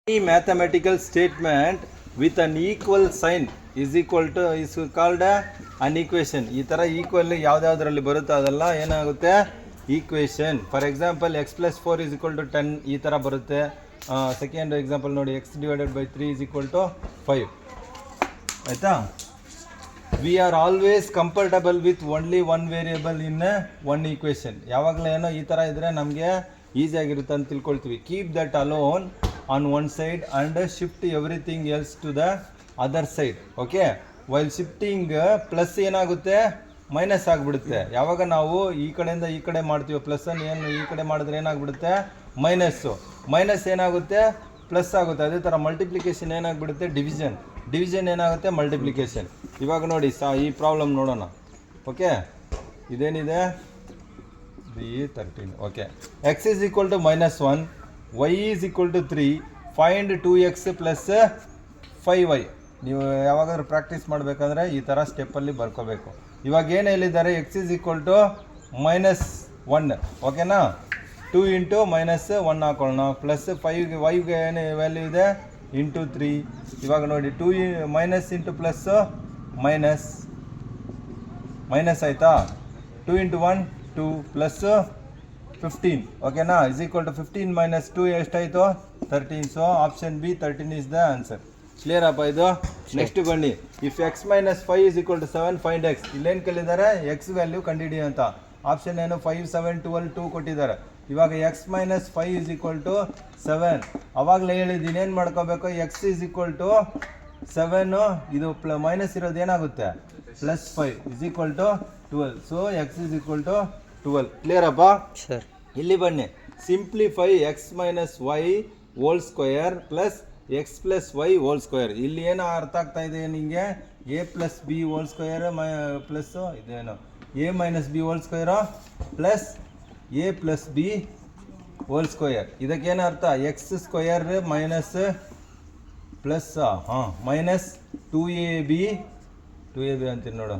Any mathematical statement with an equal sign is called an equation. ಈ ಥರ equal ಯಾವುದ್ಯಾವುದರಲ್ಲಿ ಬರುತ್ತೋ ಅದೆಲ್ಲ ಏನಾಗುತ್ತೆ equation. For example X plus 4 is equal to 10 ಈ ಥರ ಬರುತ್ತೆ. ಸೆಕೆಂಡ್ ಎಕ್ಸಾಂಪಲ್ ನೋಡಿ, x divided by 3 is equal to 5. ಆಯಿತಾ? We are always comfortable with only one variable in one equation. ಯಾವಾಗಲೂ ಏನೋ ಈ ಥರ ಇದ್ದರೆ ನಮಗೆ ಈಸಿಯಾಗಿರುತ್ತೆ ಅಂತ ತಿಳ್ಕೊಳ್ತೀವಿ. Keep that alone on one side and shift everything else to the other side. Okay, while shifting plus ಏನಾಗುತ್ತೆ ಮೈನಸ್ ಆಗಿಬಿಡುತ್ತೆ. ಯಾವಾಗ ನಾವು ಈ ಕಡೆಯಿಂದ ಈ ಕಡೆ ಮಾಡ್ತೀವಿ ಪ್ಲಸ್ಸನ್ನು ಏನು ಈ ಕಡೆ ಮಾಡಿದ್ರೆ ಏನಾಗ್ಬಿಡುತ್ತೆ ಮೈನಸ್ ಏನಾಗುತ್ತೆ ಪ್ಲಸ್ ಆಗುತ್ತೆ. ಅದೇ ಥರ ಮಲ್ಟಿಪ್ಲಿಕೇಶನ್ ಏನಾಗ್ಬಿಡುತ್ತೆ ಡಿವಿಷನ್ ಏನಾಗುತ್ತೆ ಮಲ್ಟಿಪ್ಲಿಕೇಶನ್. ಇವಾಗ ನೋಡಿ ಈ ಪ್ರಾಬ್ಲಮ್ ನೋಡೋಣ. ಓಕೆ, ಇದೇನಿದೆ B13. Okay, x is equal to -1, y is equal to 3, find 2x plus 5y. ನೀವು ಯಾವಾಗಾದ್ರೂ ಪ್ರಾಕ್ಟೀಸ್ ಮಾಡಬೇಕಂದ್ರೆ ಈ ಥರ ಸ್ಟೆಪ್ಪಲ್ಲಿ ಬರ್ಕೋಬೇಕು. ಇವಾಗ ಏನು ಹೇಳಿದ್ದಾರೆ, x is equal to -1. ಓಕೆನಾ? 2 into -1 ಹಾಕೊಳ್ಳೋಣ, ಪ್ಲಸ್ 5 ವೈಗೆ ಏನು ವ್ಯಾಲ್ಯೂ ಇದೆ ಇಂಟು 3. ಇವಾಗ ನೋಡಿ 2 ಮೈನಸ್ ಇಂಟು ಪ್ಲಸ್ ಮೈನಸ್ ಆಯಿತಾ? 2 into 1 2 ಪ್ಲಸ್ 15. ಓಕೆನಾ? ಇಸ್ ಈಕ್ವಲ್ ಟು 15 minus 2 ಎಷ್ಟಾಯಿತು 13. So option B 13 is the answer. Clear ಅಪ್ಪ ಇದು? ನೆಕ್ಸ್ಟ್ ಬನ್ನಿ, if x minus 5 is equal to 7 find x. ಇಲ್ಲೇನು ಕೇಳಿದ್ದಾರೆ ಎಕ್ಸ್ ವ್ಯಾಲ್ಯೂ ಕಂಡುಹಿಡಿ ಅಂತ. ಆಪ್ಷನ್ ಏನು 5 7 12 2 ಕೊಟ್ಟಿದ್ದಾರೆ. ಇವಾಗ x minus 5 is equal to 7. ಅವಾಗಲೇ ಹೇಳಿದ್ದೀನಿ ಏನು ಮಾಡ್ಕೋಬೇಕು, x is equal to 7, ಇದು ಮೈನಸ್ ಇರೋದು ಏನಾಗುತ್ತೆ plus 5 is equal to 12. So x is equal to 12. Clear ಅಪ್ಪ? ಸರ್, ಇಲ್ಲಿ ಬನ್ನಿ, simplify x minus y whole square plus x plus y whole square. ಇಲ್ಲಿ ಏನು ಅರ್ಥ ಆಗ್ತಾ ಇದೆ ನಿಮಗೆ, a plus b whole square plus ಇದೇನು a minus b whole square plus a plus b whole square. ಇದಕ್ಕೇನು ಅರ್ಥ, x square minus plus minus 2ab ಅಂತೀನಿ ನೋಡು,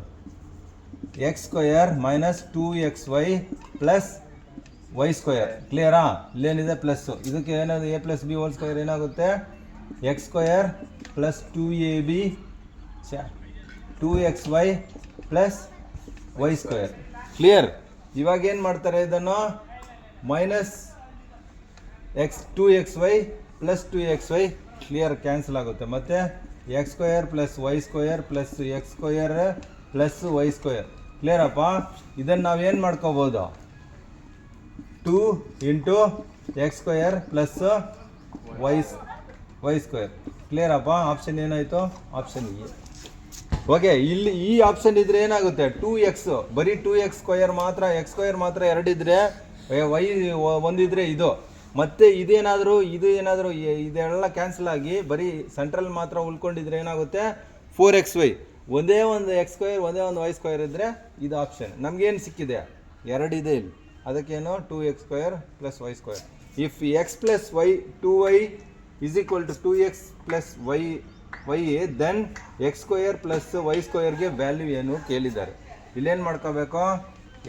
x square minus 2xy plus y square. ಕ್ಲಿಯರಾ? ಇಲ್ಲೇನಿದೆ ಪ್ಲಸ್ಸು, ಇದಕ್ಕೆ ಏನಾದ್ರು a plus b whole square ಏನಾಗುತ್ತೆ x square plus 2ab 2xy plus y square. Clear? ಇವಾಗ ಏನು ಮಾಡ್ತಾರೆ, ಇದನ್ನು minus 2xy plus 2xy clear cancel ಆಗುತ್ತೆ. ಮತ್ತು x square plus y square plus x square plus y square. ಕ್ಲಿಯರಪ್ಪ? ಇದನ್ನು ನಾವೇನು ಮಾಡ್ಕೋಬೋದು, 2 into x square plus y square. ಕ್ಲಿಯರಪ್ಪ? ಆಪ್ಷನ್ ಏನಾಯಿತು, ಆಪ್ಷನ್ ಎ. ಓಕೆ, ಇಲ್ಲಿ ಈ ಆಪ್ಷನ್ ಇದ್ರೆ ಏನಾಗುತ್ತೆ 2x, ಬರೀ 2x ಸ್ಕ್ವಯರ್ ಮಾತ್ರ, ಎಕ್ಸ್ ಸ್ಕ್ವಯರ್ ಮಾತ್ರ 2 ಇದ್ದರೆ, ವೈ ಒಂದಿದ್ರೆ ಇದು, ಮತ್ತು ಇದು ಏನಾದರೂ ಇದೆಲ್ಲ ಕ್ಯಾನ್ಸಲ್ ಆಗಿ ಬರೀ ಸೆಂಟ್ರಲ್ ಮಾತ್ರ ಉಳ್ಕೊಂಡಿದ್ರೆ ಏನಾಗುತ್ತೆ 4xy. ಒಂದೇ ಒಂದು ಎಕ್ಸ್ ಸ್ಕ್ವಯರ್ ಒಂದೇ ಒಂದು ವೈ ಸ್ಕ್ವಯರ್ ಇದ್ದರೆ ಇದು ಆಪ್ಷನ್. ನಮಗೇನು ಸಿಕ್ಕಿದೆ 2 ಇದೆ ಇಲ್ಲಿ, ಅದಕ್ಕೇನು 2x square plus y square. If x plus y 2y is equal to 2x plus y, then x square plus y ಸ್ಕ್ವಯರ್ಗೆ ವ್ಯಾಲ್ಯೂ ಏನು ಕೇಳಿದ್ದಾರೆ. ಇಲ್ಲೇನು ಮಾಡ್ಕೋಬೇಕು,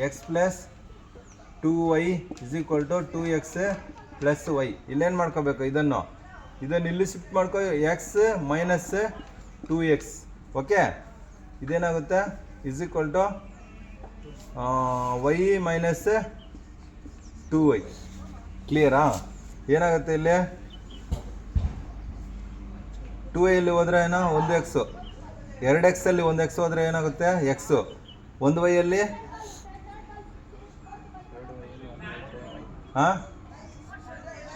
x plus 2y is equal to 2x plus y. ಇಲ್ಲೇನು ಮಾಡ್ಕೋಬೇಕು, ಇದನ್ನು ಇಲ್ಲಿ shift ಮಾಡ್ಕೊ, ಎಕ್ಸ್ ಮೈನಸ್ 2x. ಓಕೆ, ಇದೇನಾಗುತ್ತೆ is equal to y minus 2y. ಕ್ಲಿಯರಾ? ಏನಾಗುತ್ತೆ ಇಲ್ಲಿ 2y ಅಲ್ಲಿ ಹೋದ್ರೆ ಏನೋ 1x, 2x ಅಲ್ಲಿ 1x ಹೋದರೆ ಏನಾಗುತ್ತೆ ಎಕ್ಸ್, 1y ಅಲ್ಲಿ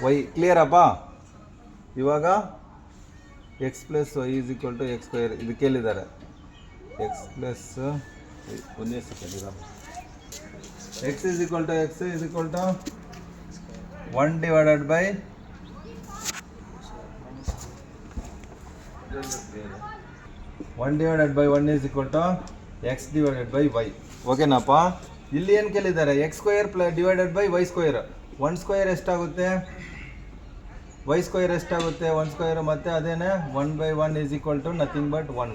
ವೈ. ಕ್ಲಿಯರಪ್ಪ? ಇವಾಗ x plus y is equal to x square ಇದು ಕೇಳಿದ್ದಾರೆ. ಎಕ್ಸ್ ಪ್ಲಸ್ ಒಂದೇ ಸೆಕೆಂಡ್ ಇರೋ, x is equal to x is equal to 1 divided by 1 is equal to x divided by y. ಓಕೆನಪ್ಪ? ಇಲ್ಲಿ ಏನು ಕೇಳಿದ್ದಾರೆ, x square divided by y square. 1 square ಎಷ್ಟಾಗುತ್ತೆ, y square ಎಷ್ಟಾಗುತ್ತೆ 1 ಸ್ಕ್ವಯರ್, ಮತ್ತು ಅದೇನೇ 1/1 is equal to nothing but 1.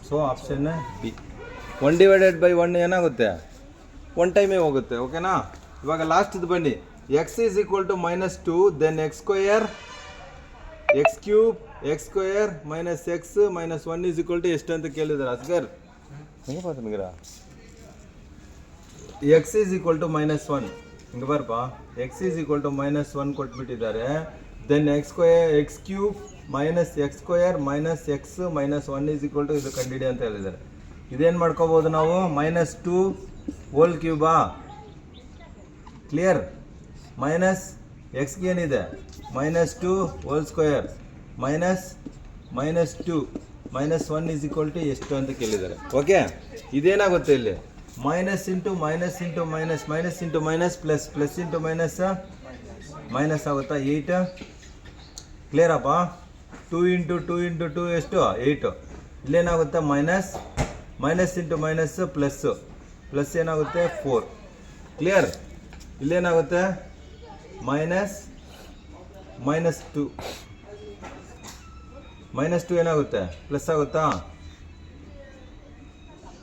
So option B. 1 divided by 1 ಏನಾಗುತ್ತೆ 1 ಟೈಮೇ ಹೋಗುತ್ತೆ. ಓಕೆನಾ? ಇವಾಗ ಲಾಸ್ಟ್ದು ಬನ್ನಿ, x is equal to -2, then x square x cube x square minus x minus 1 is equal to ಎಷ್ಟು ಅಂತ ಕೇಳಿದ್ದಾರೆ ಅಸ್ಗರ್ ಹೆಂಗೆ ಪಾತ್ರ x is equal to minus 1 ಹಿಂಗೆ ಬರ್ಪಾ x is equal to minus 1 ಕೊಟ್ಬಿಟ್ಟಿದ್ದಾರೆ then x cube minus x square minus x minus 1 is equal to ಇದು ಕಂಡಿಡಿ ಅಂತ ಹೇಳಿದ್ದಾರೆ. ಇದೇನು ಮಾಡ್ಕೋಬೋದು ನಾವು ಮೈನಸ್ 2 ಹೋಲ್ ಕ್ಯೂಬಾ ಕ್ಲಿಯರ್ ಮೈನಸ್ ಎಕ್ಸ್ಗೆ ಏನಿದೆ minus 2 whole square minus 2 minus 1 is equal to ಎಷ್ಟು ಅಂತ ಕೇಳಿದ್ದಾರೆ. ಓಕೆ ಇದೇನಾಗುತ್ತೆ ಇಲ್ಲಿ minus into minus into minus minus into minus plus plus into minus minus ಆಗುತ್ತಾ 8 ಕ್ಲಿಯರಪ್ಪ 2 ಇಂಟು 2 ಇಂಟು 2 ಎಷ್ಟು 8 ಇಲ್ಲೇನಾಗುತ್ತೆ minus minus into minus plus plus ಏನಾಗುತ್ತೆ 4 ಕ್ಲಿಯರ್ ಇಲ್ಲೇನಾಗುತ್ತೆ ಮೈನಸ್ 2 ಏನಾಗುತ್ತೆ plus ಆಗುತ್ತಾ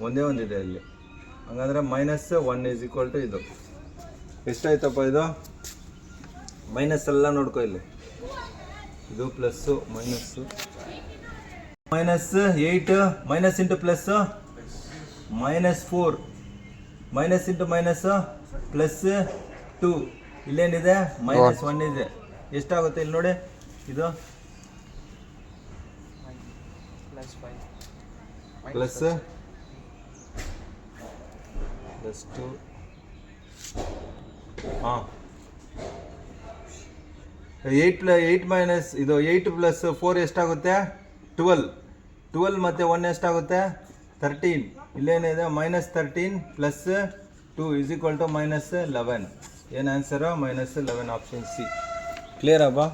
ಒಂದೇ ಒಂದಿದೆ ಇಲ್ಲಿ ಹಂಗಂದ್ರೆ ಮೈನಸ್ 1 ಈಸ್ ಈಕ್ವಲ್ ಟು ಇದು ಎಷ್ಟಾಯ್ತಪ್ಪ ಇದು ಮೈನಸ್ ಎಲ್ಲ ನೋಡ್ಕೊ ಇಲ್ಲಿ ಇದು plus minus 8 minus into plus minus 4 minus into minus plus 2 ಇಲ್ಲೇನಿದೆ ಮೈನಸ್ 1 ಇದೆ ಎಷ್ಟಾಗುತ್ತೆ ಇಲ್ಲಿ ನೋಡಿ ಇದು ಪ್ಲಸ್ 2 ಹಾಂ 8 ಮೈನಸ್ ಇದು 8 ಪ್ಲಸ್ 4 ಎಷ್ಟಾಗುತ್ತೆ 12 ಮತ್ತು 1 ಎಷ್ಟಾಗುತ್ತೆ 13 ಇಲ್ಲೇನಿದೆ minus 13 plus 2 is equal to minus 11 ಏನು answer minus 11 option C clear ಅಬ್ಬಾ.